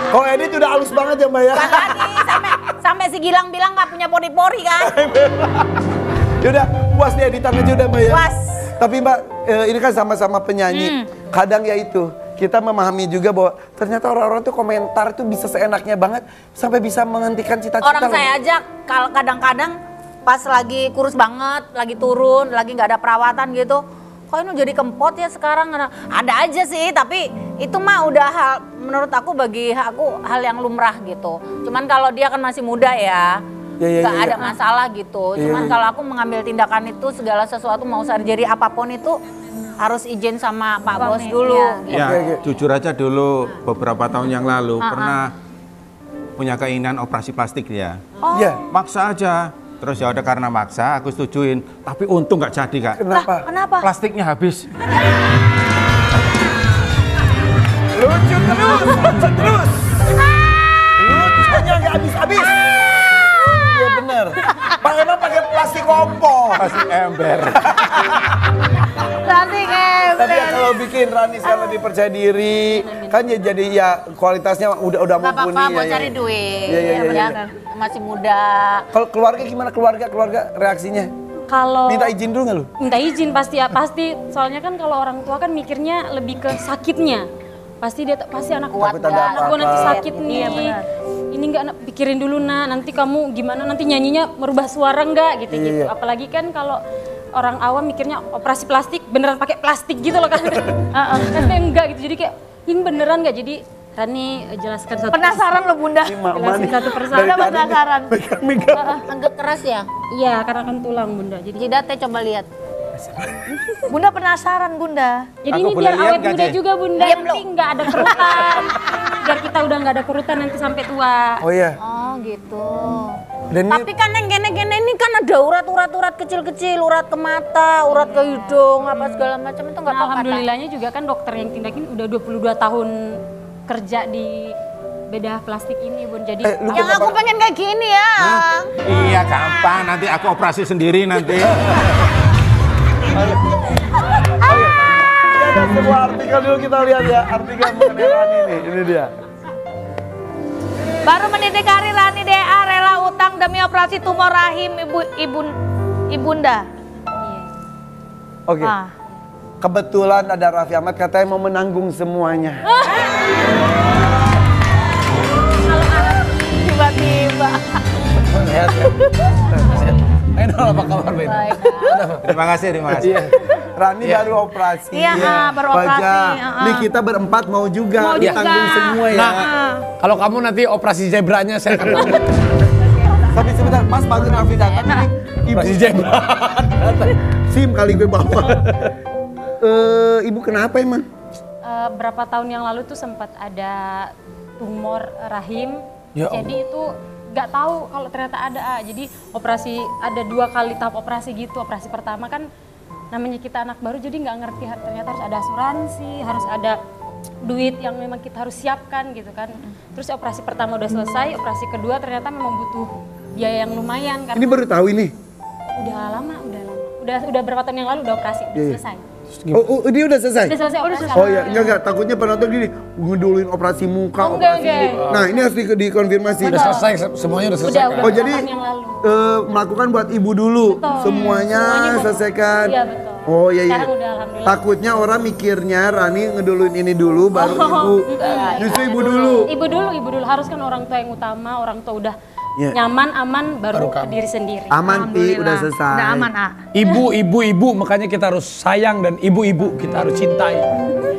Kalau edit udah halus banget ya Mbak ya. Bukan lagi sampai si Gilang bilang nggak punya pori-pori kan. Yaudah, puas di editan aja udah Mbak ya. Puas. Tapi Mbak, ini kan sama-sama penyanyi. Kadang ya itu, kita memahami juga bahwa ternyata orang-orang tuh komentar tuh bisa seenaknya banget sampai bisa menghentikan cita-cita. Orang saya aja kalau kadang-kadang pas lagi kurus banget, lagi turun, lagi nggak ada perawatan gitu, kok ini jadi kempot ya sekarang? Ada aja sih, tapi itu mah udah hal, menurut aku bagi aku hal yang lumrah gitu. Cuman kalau dia kan masih muda ya, nggak ada masalah gitu. Cuman kalau aku mengambil tindakan itu segala sesuatu mau surgery apapun itu harus izin sama Pak Bos dulu. Gitu. Ya, jujur aja dulu beberapa tahun yang lalu pernah punya keinginan operasi plastik ya. Iya. Maksa aja. Terus ya udah karena maksa aku setujuin, tapi untung nggak jadi Kak. Kenapa? Kenapa? Plastiknya habis. Lucu terus. Lucunya nggak habis-habis. Iya bener. Pak emang pakai plastik kompor. Plastik ember. Plastik Tapi ya kalau bikin Rani sekarang lebih percaya diri, kan ya jadi ya kualitasnya udah Gak mumpuni apa-apa, mau ya. cari duit. Iya. Masih muda. Kalau keluarga gimana keluarga reaksinya? Kalau Minta izin dulu nggak lu? minta izin pasti ya, pasti. Soalnya kan kalau orang tua kan mikirnya lebih ke sakitnya. Pasti anak Kuat Takut ada anak gue nanti apa-apa. sakit nih. Ini enggak pikirin dulu nanti kamu gimana, nanti nyanyinya merubah suara enggak gitu. Apalagi kan kalau orang awam mikirnya operasi plastik beneran pakai plastik gitu loh kan. Tapi enggak gitu. Jadi kayak ini beneran enggak? Jadi Rani jelaskan satu. Penasaran lo Bunda? Jelasin satu persatu. Bunda penasaran. Agak keras ya? Iya, karena kan tulang Bunda. Jadi Jidatnya coba lihat. Bunda penasaran Bunda. Jadi Aku ini boleh biar lihat awet nggak, muda Ci? juga Bunda, Diam, nanti lo. nggak ada kerutan. Biar kita udah nggak ada kerutan nanti sampai tua. Oh iya. Oh gitu. Dan Tapi kan yang gene-gene ini kan ada urat kecil-kecil, urat ke mata, urat ke hidung, apa segala macam itu nggak Nah, apa-apa. alhamdulillahnya juga kan dokter yang tindakin udah 22 tahun kerja di bedah plastik ini Bun. Jadi Yang aku pengen kayak gini ya. Iya gampang, nanti aku operasi sendiri nanti. Ini ada sebuah artikel dulu kita lihat ya, artikel mengenai Rani nih, ini dia. Baru mendidik karir Rani DA rela utang demi operasi tumor rahim ibunda. Oke. Ah. Kebetulan ada Raffi Ahmad katanya mau menanggung semuanya. Tiba-tiba. Apa kabar Ben? Terima kasih. Rani baru operasi. Iya, baru operasi. Wajah. Nih kita berempat mau juga ditanggung semua ya. Kalau kamu nanti operasi zebranya saya akan tanggung. Tapi sebentar, pas banget Raffi datang nih. Operasi zebra. SIM kali gue bawa. Ibu kenapa emang? berapa tahun yang lalu tuh sempat ada tumor rahim. Ya Jadi itu nggak tahu kalau ternyata ada. Jadi operasi ada 2 kali tahap operasi gitu. Operasi pertama kan namanya kita anak baru jadi nggak ngerti ternyata harus ada asuransi, harus ada duit yang memang kita harus siapkan gitu kan. Terus operasi pertama udah selesai, operasi kedua ternyata memang butuh biaya yang lumayan karena Ini baru tahu ini. udah lama. Udah berapa tahun yang lalu udah operasi, udah selesai. Oh, ini udah selesai? Udah selesai operasi. Oh ya, enggak. Takutnya penonton gini, ngeduluin operasi muka, Enggak, operasi ini. enggak. Nah, ini harus dikonfirmasi. Udah selesai, semuanya udah selesai. Udah Oh, jadi tahun yang lalu. melakukan buat ibu dulu. Betul. Semuanya Semuanya selesaikan. Iya, betul. Oh iya. Sekarang udah alhamdulillah. Takutnya orang mikirnya Rani ngeduluin ini dulu baru ibu. Justru ibu dulu. Ibu dulu. Harus kan orang tua yang utama, orang tua udah Iya. nyaman, aman, baru ke diri sendiri. Aman Pi, udah selesai. Udah aman, A. Ibu, makanya kita harus sayang dan ibu-ibu kita harus cintai.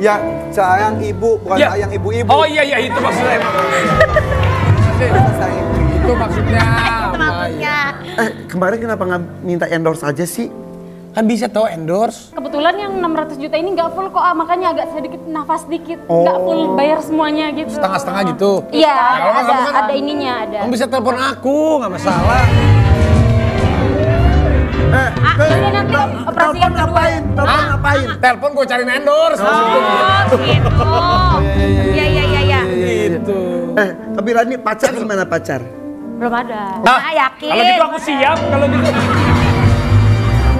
Ya, sayang ibu, bukan Ya. sayang ibu-ibu. Oh iya itu maksudnya. Selesai. Kemarin kenapa nggak minta endorse aja sih? Kan bisa tau endorse. Kebetulan yang 600 juta ini nggak full kok, makanya agak sedikit nafas dikit, nggak full bayar semuanya gitu. Setengah-setengah gitu. Iya, Kalau nggak, kamu kan- ada ininya, ada. Kamu bisa telepon aku, nggak masalah. Jadi nanti operasi yang kedua. Telepon ngapain? Telepon gue cariin endorse. Oh gitu. Iya. Gitu. Tapi Rani pacar gimana pacar? Belum ada. Nah, yakin. Kalau gitu aku siap, kalau gitu.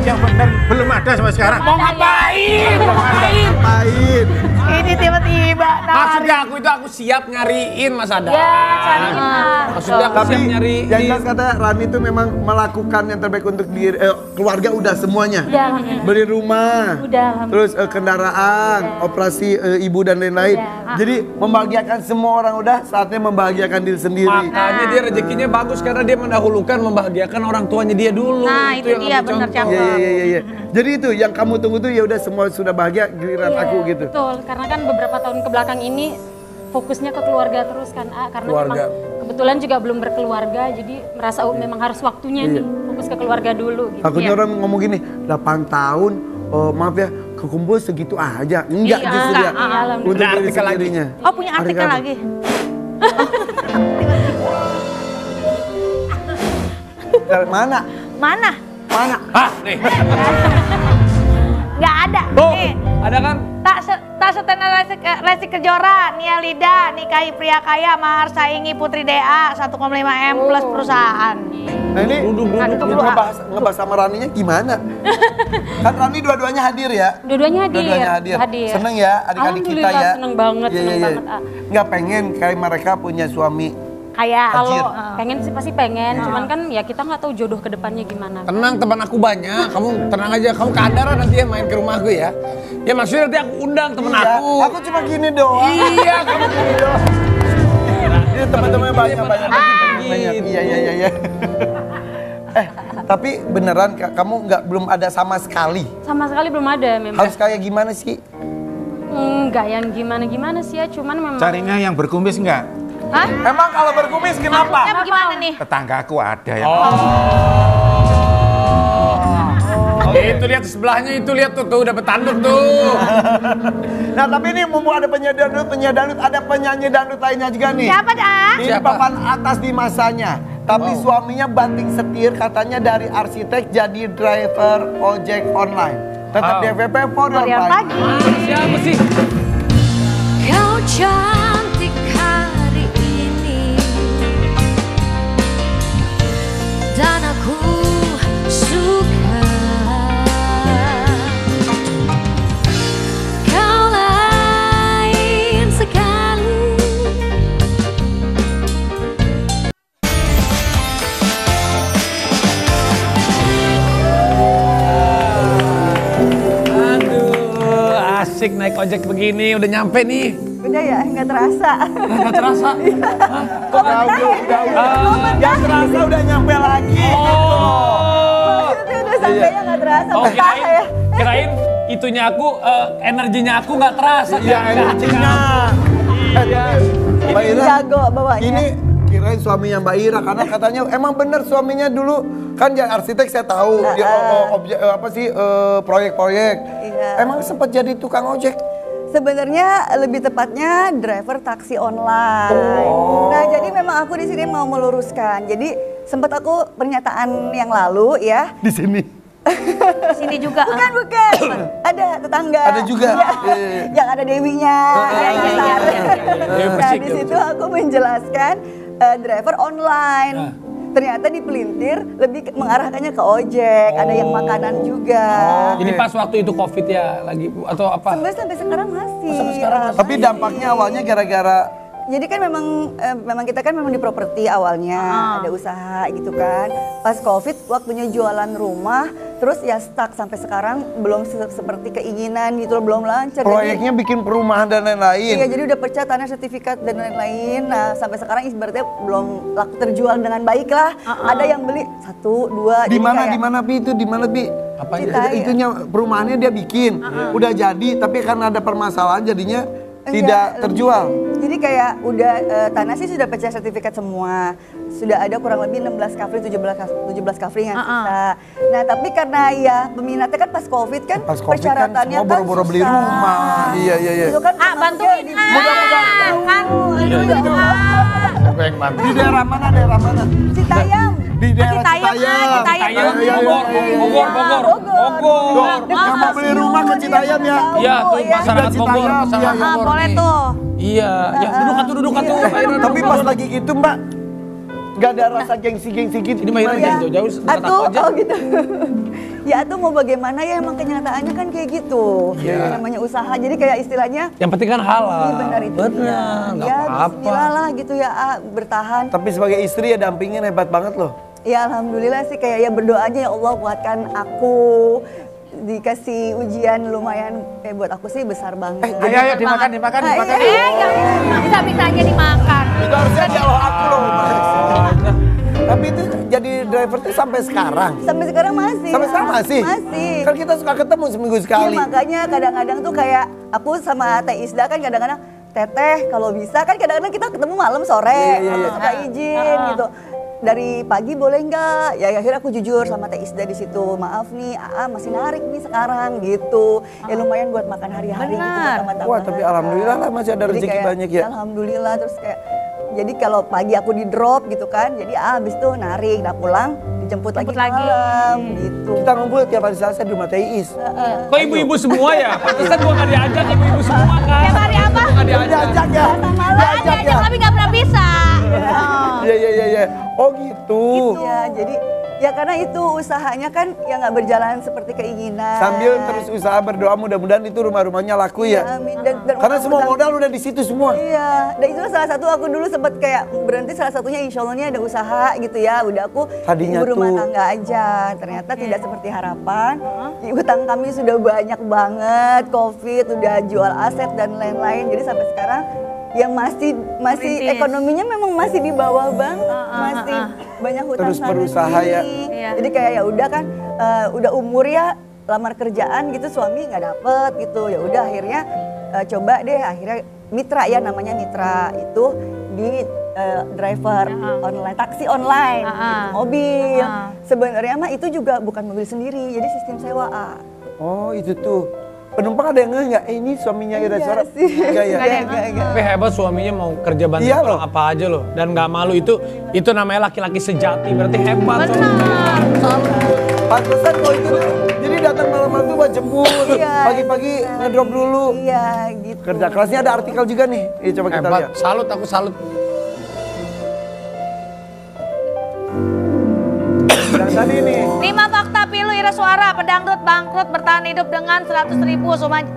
Yang benar belum ada sampai sekarang. Mau ngapain? Ngapain? Ini tiba-tiba Maksudnya aku siap nyariin Mas Adam. Ya, cariin. Maksudnya aku Tapi siap nyariin. yang jelas kata Rani itu memang melakukan yang terbaik untuk diri, keluarga udah semuanya. Udah, alhamdulillah. Beli rumah, Udah, alhamdulillah. terus kendaraan, operasi ibu dan lain-lain. Jadi membahagiakan semua orang udah, saatnya membahagiakan diri sendiri. Makanya dia rezekinya bagus karena dia mendahulukan membahagiakan orang tuanya dia dulu. Nah, itu yang dia, kamu benar, contoh. Iya. Jadi itu yang kamu tunggu tuh ya udah semua sudah bahagia giliran Iya, aku gitu. Betul, karena kan beberapa tahun kebelakang ini fokusnya ke keluarga terus kan, karena Keluarga. memang kebetulan juga belum berkeluarga, jadi merasa memang harus waktunya nih fokus ke keluarga dulu gitu. Takutnya orang ngomong gini, 8 tahun, maaf ya, kekumpul segitu aja. Enggak Iya, justru enggak. ya. Alhamdulillah. Untuk Ada diri artikel lagi. sendirinya. Oh, punya artikel lagi. Dari mana? Mana? Mana? Hah, nih. Nggak ada. Tuh, Nih, ada kan? tak setenar Lesti Kejora, Nia Lida, nikahi pria kaya, mahar saingi Putri DA, 1,5 M plus perusahaan. Nah ini Duduk. ngebahas sama Raninya gimana? Kan Rani dua-duanya hadir ya? Dua-duanya hadir. Dua-duanya hadir. Hadir. Seneng ya adik-adik kita Alhamdulillah, ya? seneng banget, Iya, seneng iya. banget. Nggak pengen kayak mereka punya suami. Kayak Ajir. Kalau pengen sih pasti pengen, cuman kan ya kita nggak tahu jodoh ke depannya gimana. Tenang, teman aku banyak. Kamu tenang aja. Kamu kadar nanti ya main ke rumahku ya. Ya maksudnya nanti aku undang temen Iya, aku. aku cuma gini doang. Iya, kamu gini doang. Ini teman-temannya banyak. Gitu. Iya. Tapi beneran kamu belum ada sama sekali. Sama sekali belum ada memang. Harus kayak gimana sih? Enggak yang gimana-gimana sih ya, cuman memang. Carinya yang berkumis enggak? Hah? Emang kalau berkumis kenapa? Gimana nih? Tetanggaku ada yang Itu lihat sebelahnya itu lihat tuh dapat tanduk tuh. Nah tapi ini mumpung ada penyanyi dangdut, ada penyanyi dangdut lainnya juga nih. Siapa dah? Ini Siapa? papan atas di masanya. Tapi suaminya banting setir, katanya dari arsitek jadi driver ojek online. Tetap di FVP for your Yang pagi. pagi. Siapa sih? Kau cantik hari ini dan aku suka kau lain sekali. Aduh, asik naik ojek begini. Udah nyampe nih. Udah ya, nggak terasa. Nggak terasa. Yang terasa udah nyampe lagi. Maksudnya udah sampainya nggak terasa. Oh, Betah ya. kirain itunya aku, energinya aku nggak terasa. Iya, energinya. Mbak Ira, Jago bawanya. ini kirain suaminya Mbak Ira karena katanya emang bener suaminya dulu kan jadi arsitek saya tahu dia proyek-proyek. Iya. Emang sempat jadi tukang ojek. Sebenarnya lebih tepatnya driver taksi online. Nah, jadi memang aku di sini mau meluruskan. Jadi sempat aku pernyataan yang lalu ya. Di sini. Sini juga. Bukan. Ada tetangga. Ada juga? Ya, Iya. yang ada Dewinya. yang besar. Nah, di situ aku menjelaskan driver online. Ternyata di pelintir lebih mengarahkannya ke ojek, ada yang makanan juga. Jadi pas waktu itu COVID ya lagi atau apa? Sebenarnya sampai sekarang masih. Tapi dampaknya awalnya gara-gara Jadi kan memang kita kan memang di properti awalnya ada usaha gitu kan. Pas Covid waktunya jualan rumah, terus ya stuck sampai sekarang belum seperti keinginan gitu loh, belum lancar. proyeknya bikin perumahan dan lain-lain. Iya, jadi udah pecah tanah sertifikat dan lain-lain. Nah, sampai sekarang ibaratnya belum laku terjual dengan baik lah. Ada yang beli 1, 2. Di jadi mana kayak- di mana Pi itu di mana Pi? Apa Cita ya? Itunya perumahannya dia bikin. Udah jadi tapi karena ada permasalahan jadinya tidak terjual. jadi kayak udah Tanah sih sudah pecah sertifikat semua. Sudah ada kurang lebih 16 cover, 17 cover yang sisa. Nah, tapi karena ya peminatnya kan pas Covid kan persyaratannya semua boro-boro beli rumah. Iya. Itu kan Bantuin Mudah-mudahan. kan. Di daerah mana? Citayam. Di daerah Citayam. Bogor. Yang mau beli rumah ke Citayam ya. Iya, tuh pasangan Bogor, pasangan Iya. Bogor. Boleh nih. tuh. Iya, ya duduk atuh. Tapi pas lagi gitu Mbak, nggak ada rasa gengsi-gengsi gitu. Ini mainan Ya, jauh-jauh dekat aku aja. oh gitu. Ya tuh mau bagaimana ya emang kenyataannya kan kayak gitu. Namanya usaha jadi kayak istilahnya Yang penting kan halal. iya benar itu. Benar, nggak Ya apa-apa. bismillah lah gitu ya bertahan. Tapi sebagai istri ya dampingin hebat banget loh. Ya alhamdulillah sih kayak ya berdoa aja ya Allah kuatkan aku. Dikasih ujian lumayan buat aku sih besar banget. Ayo dimakan. Bisa aja dimakan. Itu harusnya di Allah aku loh Mas. Tapi itu jadi driver tuh sampai sekarang. Sampai sekarang masih. Sampai sekarang masih? Masih. Kan kita suka ketemu seminggu Iya sekali. makanya kadang-kadang tuh kayak aku sama Teh Isda kan kadang-kadang Teteh kalau bisa kan kadang-kadang kita ketemu malam sore. Aku suka izin gitu. Dari pagi boleh nggak? Ya akhirnya aku jujur sama Teh Isda di situ. Maaf nih, masih narik nih sekarang gitu. Ya lumayan buat makan hari-hari gitu buat teman-teman. Wah tapi alhamdulillah lah masih ada Jadi rezeki kayak, banyak ya. Alhamdulillah terus kayak jadi kalau pagi aku di drop gitu kan. Jadi abis tuh narik, udah pulang dijemput lagi malam gitu. Kita ngumpul tiap hari Selasa di rumah Teh Is. Kok ibu-ibu semua ya? Pantesan gua nggak diajak ibu-ibu semua kan. Tiap hari apa? Nggak diajak. Diajak ya? Diajak tapi nggak pernah bisa. Iya. Oh gitu. Ya jadi ya karena itu usahanya kan ya nggak berjalan seperti keinginan. Sambil terus usaha berdoa mudah-mudahan itu rumah-rumahnya laku ya. Amin. Dan Karena semua utang- modal udah di situ semua. Iya, dan itu salah satu aku dulu sempat kayak berhenti salah satunya insya Allah ada usaha gitu ya. Udah aku Tadinya ibu rumah tuh. tangga aja. Ternyata tidak seperti harapan. Utang kami sudah banyak banget, Covid, udah jual aset dan lain-lain. Jadi sampai sekarang yang masih Rintis. ekonominya memang masih di bawah banget, masih banyak hutang Terus sana berusaha ya. sini. Iya. Jadi kayak ya udah kan udah umur ya lamar kerjaan gitu suami nggak dapet gitu ya udah akhirnya coba deh akhirnya mitra ya namanya mitra itu di driver online taksi online gitu, mobil sebenarnya mah itu juga bukan mobil sendiri jadi sistem sewaan. Oh itu tuh. Penumpang ada yang nggak? Ini suaminya Ira Suara? sih. Enggak ya? Enggak. Tapi hebat suaminya mau kerja bantu Iya orang loh. apa aja loh. Dan nggak malu itu namanya laki-laki sejati. Berarti hebat. Pantesan kok itu. Jadi datang malam-malam tuh buat jemput. Iya, Pagi-pagi ngedrop dulu. Iya gitu. Kerja kelasnya ada artikel juga nih. Ini coba kita Hebat. lihat. Salut, aku salut. Dan tadi nih. 5 fakta pilu Ira Suara, pedangdut bangkrut bertahan hidup dengan 100.000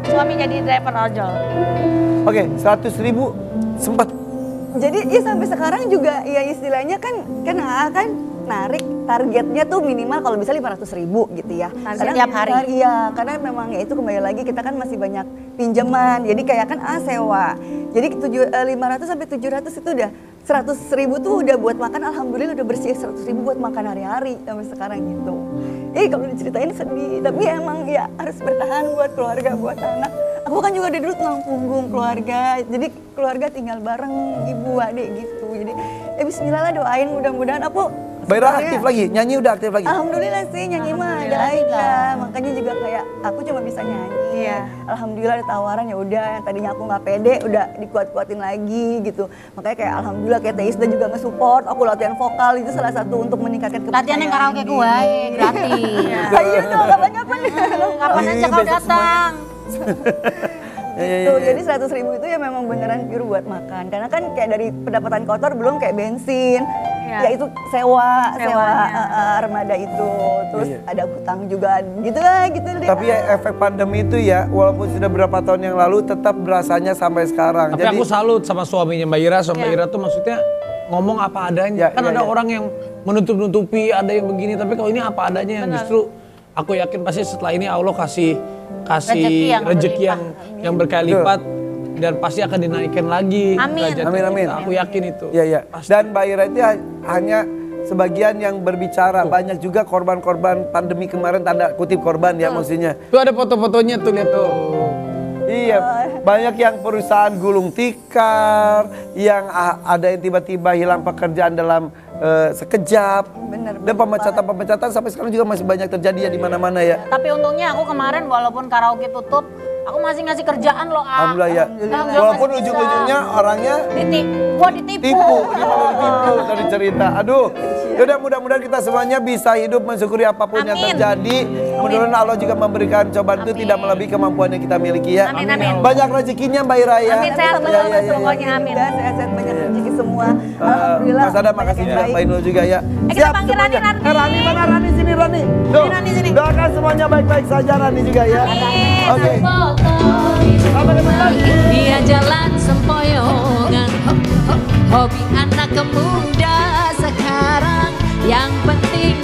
suami jadi driver ojol. Oke, 100.000 sempat. Jadi ya sampai sekarang juga ya istilahnya kan narik targetnya tuh minimal kalau bisa 500.000 gitu ya. Setiap hari. Iya, karena memang ya itu kembali lagi kita kan masih banyak pinjaman. Jadi kayak kan sewa. Jadi 500 sampai 700 itu udah 100.000 tuh udah buat makan alhamdulillah udah bersih 100.000 buat makan hari-hari sampai sekarang gitu. Kalau diceritain sedih, tapi emang ya harus bertahan buat keluarga, buat anak. Aku kan juga dari dulu tulang punggung keluarga, jadi keluarga tinggal bareng ibu adik gitu. Jadi ya bismillah lah doain mudah-mudahan aku Baira sebenarnya- aktif lagi, nyanyi udah aktif lagi. Alhamdulillah sih nyanyi mah ada aja. Makanya juga kayak aku cuma bisa nyanyi. Iya. Alhamdulillah ada tawaran ya udah yang tadinya aku nggak pede udah dikuat-kuatin lagi gitu. Makanya kayak alhamdulillah kayak Teis juga nge-support aku latihan vokal itu salah satu untuk meningkatkan kepercayaan Latihan yang karaoke diri. gue gratis. Ayo dong kapan-kapan. Kapan aja kau datang? Gitu. Jadi 100.000 itu ya memang beneran pure buat makan. Karena kan kayak dari pendapatan kotor belum kayak bensin. Iya. Ya itu sewa Sewanya. armada itu. Terus ada hutang juga gitu lah gitu deh. Tapi ya efek pandemi itu ya, walaupun sudah berapa tahun yang lalu, tetap berasanya sampai sekarang. Tapi aku salut sama suaminya Mbak Ira. Suami Mbak Ira tuh maksudnya ngomong apa adanya. Ya, Kan ya, ada ya. orang yang menutup-nutupi, ada yang begini. Tapi kalau ini apa adanya yang justru aku yakin pasti setelah ini Allah kasih rezeki yang berkali lipat dan pasti akan dinaikkan lagi. Amin. derajatnya Amin, amin. kita. Aku yakin itu. Iya, iya. Dan Mbak Ira itu hanya sebagian yang berbicara. Banyak juga korban-korban pandemi kemarin, tanda kutip korban ya maksudnya. Tuh ada foto-fotonya tuh lihat tuh. Iya, banyak yang perusahaan gulung tikar, yang ada yang tiba-tiba hilang pekerjaan dalam sekejap. Bener, Dan pemecatan sampai sekarang juga masih banyak terjadi ya di mana-mana ya. Tapi untungnya aku kemarin walaupun karaoke tutup, aku masih ngasih kerjaan loh. Alhamdulillah ya. Alhamdulillah Walaupun masih bisa. ujung-ujungnya orangnya Gua ditipu. dia malah ditipu dari cerita. Aduh, yaudah mudah-mudahan kita semuanya bisa hidup mensyukuri apapun yang Amin. terjadi. Mudah-mudahan Allah juga memberikan cobaan itu tidak melebihi kemampuan yang kita miliki ya. Amin, amin. Banyak rezekinya Mbak Ira ya. Amin, sehat Ya, ya, ya, pokoknya, ya. amin. Sehat-sehat banyak rezeki semua. Alhamdulillah. Mas Adam makasih juga Mbak Inul juga ya. kita panggil semuanya. Rani. Rani mana Rani sini Rani. Tuh, Rani sini. doakan semuanya baik-baik saja Rani juga ya. Oke. Sampai ketemu lagi. Dia jalan sempoyongan, hobi anak muda sekarang, yang penting